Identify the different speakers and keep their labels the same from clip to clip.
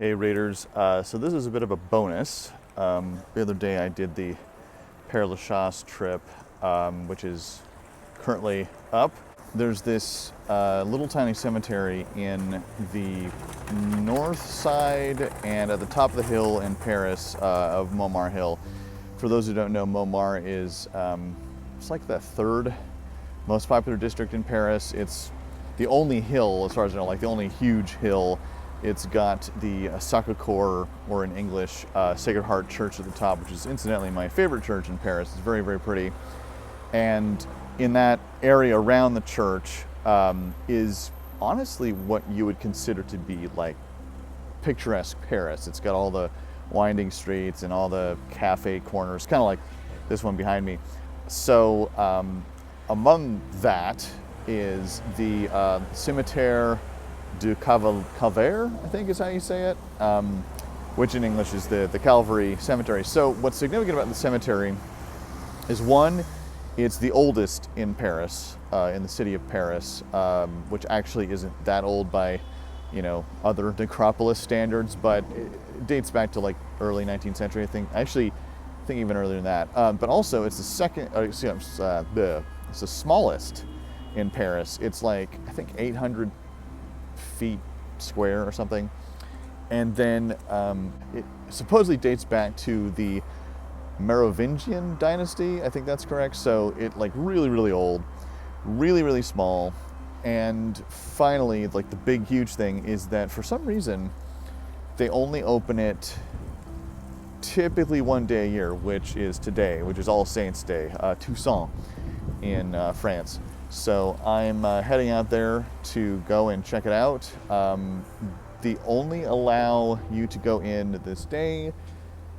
Speaker 1: Hey Raiders, so this is a bit of a bonus. The other day I did the Père Lachaise trip, which is currently up. There's this little tiny cemetery in the north side and at the top of the hill in Paris of Montmartre Hill. For those who don't know, Montmartre is it's like the third most popular district in Paris. It's the only hill, as far as I know, like the only huge hill. It's got the Sacré-Cœur, or in English, Sacred Heart Church at the top, which is incidentally my favorite church in Paris. It's very, very pretty. And in that area around the church is honestly what you would consider to be like picturesque Paris. It's got all the winding streets and all the cafe corners, kind of like this one behind me. So among that is the Cimetière du Calvaire, I think is how you say it, which in English is the Calvary Cemetery. So what's significant about the cemetery is, one, it's the oldest in Paris, in the city of Paris, which actually isn't that old by, other necropolis standards, but it dates back to like early 19th century, I think. Actually, I think even earlier than that. But also, it's the second, it's the smallest in Paris. It's like, I think 800 feet square or something. And then it supposedly dates back to the Merovingian dynasty, I think that's correct. So it like really, really old, really, really small. And finally, like the big, huge thing is that for some reason, they only open it typically one day a year, which is today, which is All Saints Day, Toussaint in France. So I'm heading out there to go and check it out. They only allow you to go in this day.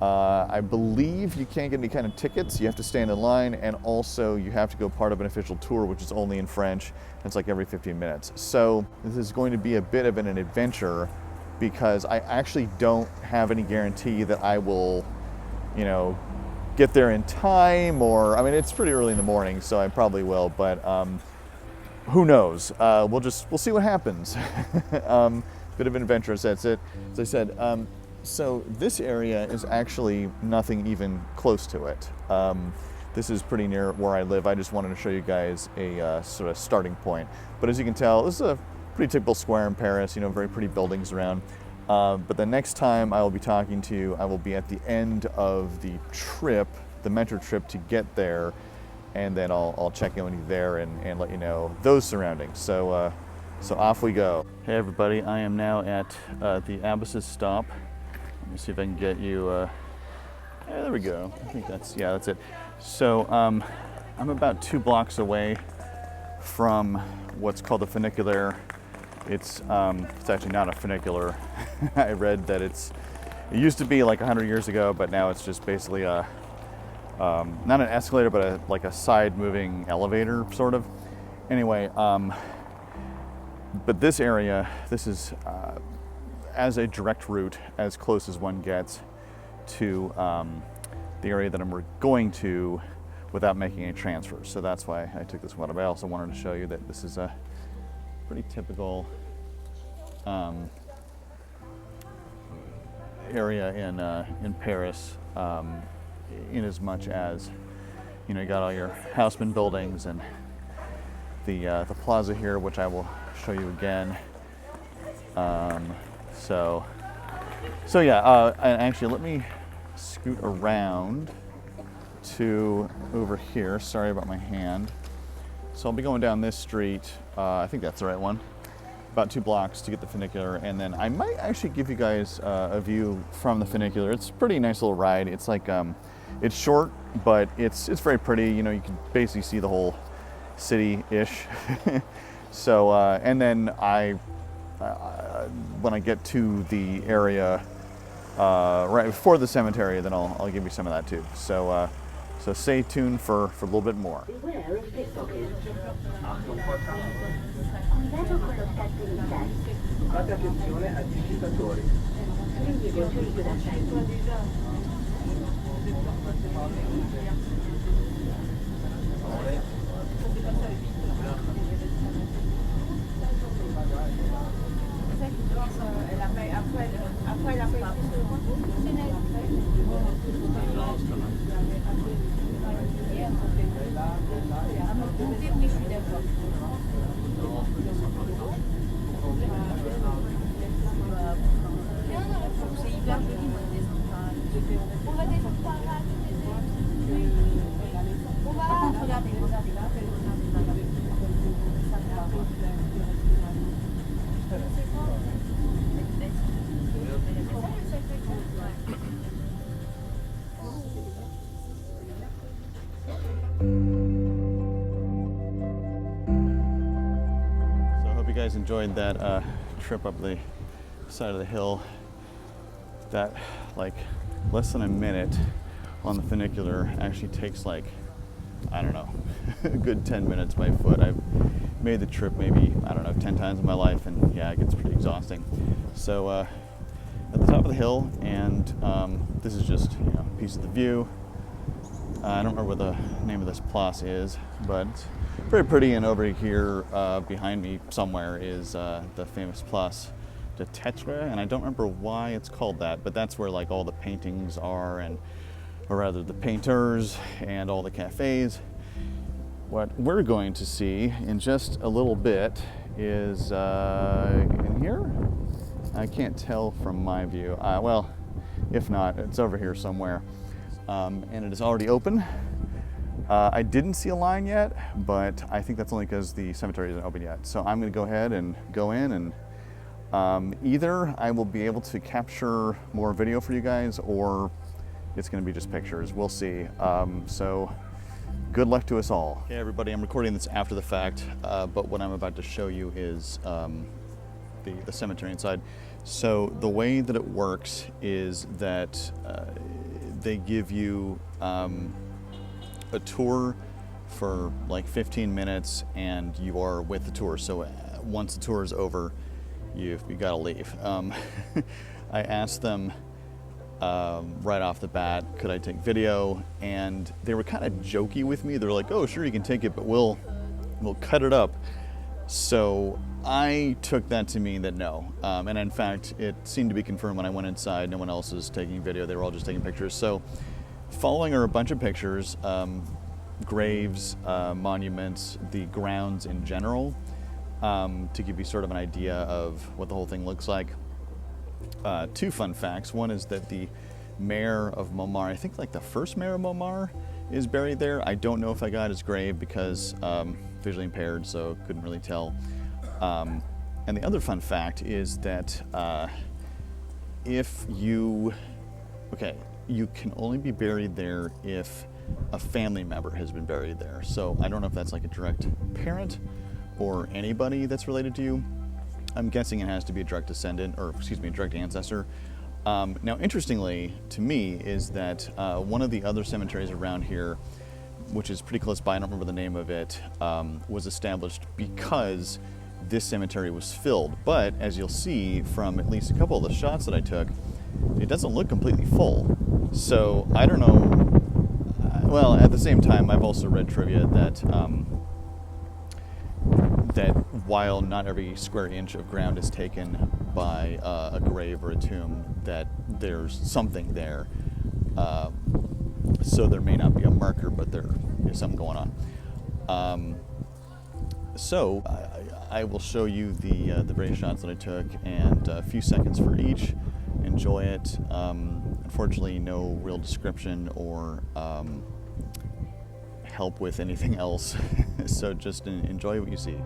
Speaker 1: I believe you can't get any kind of tickets. You have to stand in line, and also you have to go part of an official tour, which is only in French. It's like every 15 minutes. So this is going to be a bit of an adventure because I actually don't have any guarantee that I will, get there in time, or I mean it's pretty early in the morning, so I probably will, but who knows. We'll see what happens. Bit of an adventure, that's it. As I said, so this area is actually nothing even close to it. This is pretty near where I live. I just wanted to show you guys a sort of starting point, but as you can tell, this is a pretty typical square in Paris, very pretty buildings around. But the next time I will be talking to you, I will be at the end of the trip, the metro trip to get there, and then I'll check in with you there and let you know those surroundings. So off we go. Hey everybody, I am now at the Abbasid stop. Let me see if I can get you, yeah, there we go. I think that's it. So I'm about 2 blocks away from what's called the funicular. It's actually not a funicular. I read that it used to be like 100 years ago, but now it's just basically not an escalator, but like a side moving elevator sort of. Anyway, but this area, this is as a direct route, as close as one gets to the area that I'm going to without making any transfers. So that's why I took this one. But I also wanted to show you that this is a pretty typical area in Paris, in as much as you got all your Haussmann buildings and the plaza here, which I will show you again. So yeah, and actually let me scoot around to over here. Sorry about my hand. So I'll be going down this street, I think that's the right one, about 2 blocks to get the funicular, and then I might actually give you guys a view from the funicular. It's a pretty nice little ride. It's like, it's short, but it's very pretty. You can basically see the whole city-ish. So, and then when I get to the area right before the cemetery, then I'll give you some of that too. So stay tuned for a little bit more.
Speaker 2: Après
Speaker 1: You guys enjoyed that trip up the side of the hill. That, like, less than a minute on the funicular actually takes, like, I don't know, a good 10 minutes by foot. I've made the trip maybe, I don't know, 10 times in my life, and yeah, it gets pretty exhausting. So at the top of the hill, and this is just, you know, a piece of the view. I don't remember what the name of this place is, but it's very pretty. And over here behind me somewhere is the famous Place de Tetre, and I don't remember why it's called that, but that's where like all the paintings are, and or rather the painters and all the cafes. What we're going to see in just a little bit is in here. I can't tell from my view. Well, if not, it's over here somewhere. And it is already open. I didn't see a line yet, but I think that's only because the cemetery isn't open yet. So I'm going to go ahead and go in, and either I will be able to capture more video for you guys, or it's going to be just pictures. We'll see. So good luck to us all. Okay, everybody, I'm recording this after the fact, but what I'm about to show you is the cemetery inside. So the way that it works is that they give you a tour for like 15 minutes, and you are with the tour. So once the tour is over, you got to leave. I asked them right off the bat, could I take video? And they were kind of jokey with me. They're like, oh, sure, you can take it, but we'll cut it up. So I took that to mean that no. And in fact, it seemed to be confirmed when I went inside. No one else is taking video. They were all just taking pictures. So following are a bunch of pictures, graves, monuments, the grounds in general, to give you sort of an idea of what the whole thing looks like. Two fun facts. One is that the mayor of Montmartre, I think like the first mayor of Montmartre, is buried there. I don't know if I got his grave because visually impaired, so couldn't really tell. And the other fun fact is that you can only be buried there if a family member has been buried there. So I don't know if that's like a direct parent or anybody that's related to you. I'm guessing it has to be a direct descendant, or excuse me, a direct ancestor. Now, interestingly to me is that one of the other cemeteries around here, which is pretty close by, I don't remember the name of it, was established because this cemetery was filled. But as you'll see from at least a couple of the shots that I took, it doesn't look completely full. So I don't know. Well, at the same time, I've also read trivia that that while not every square inch of ground is taken by a grave or a tomb, that there's something there. So there may not be a marker, but there is something going on. So I will show you the various shots that I took, and a few seconds for each. Enjoy it. Unfortunately, no real description or help with anything else. So just enjoy what you see.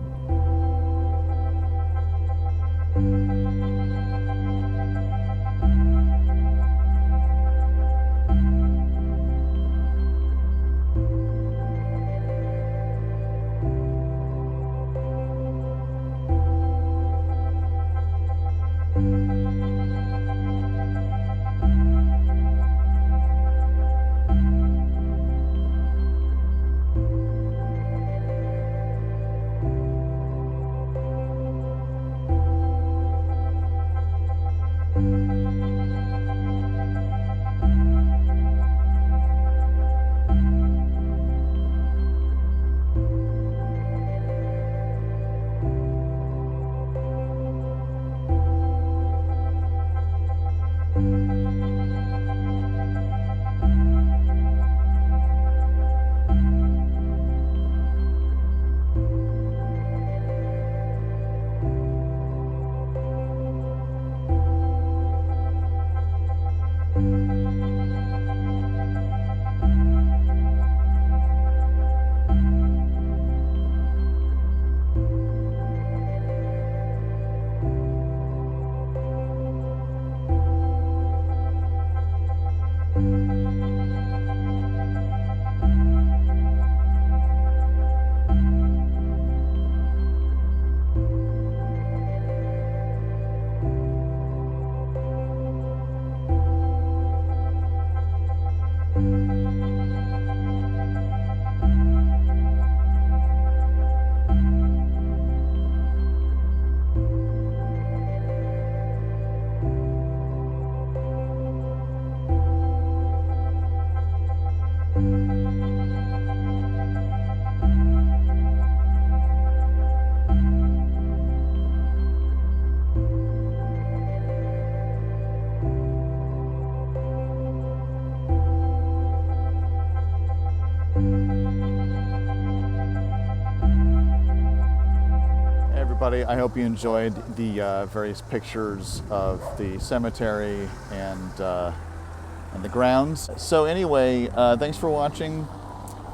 Speaker 1: I hope you enjoyed the various pictures of the cemetery and the grounds. So anyway, thanks for watching.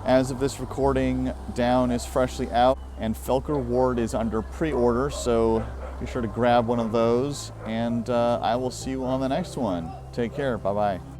Speaker 1: As of this recording, Down is freshly out and Felker Ward is under pre-order, so be sure to grab one of those, and I will see you on the next one. Take care. Bye-bye.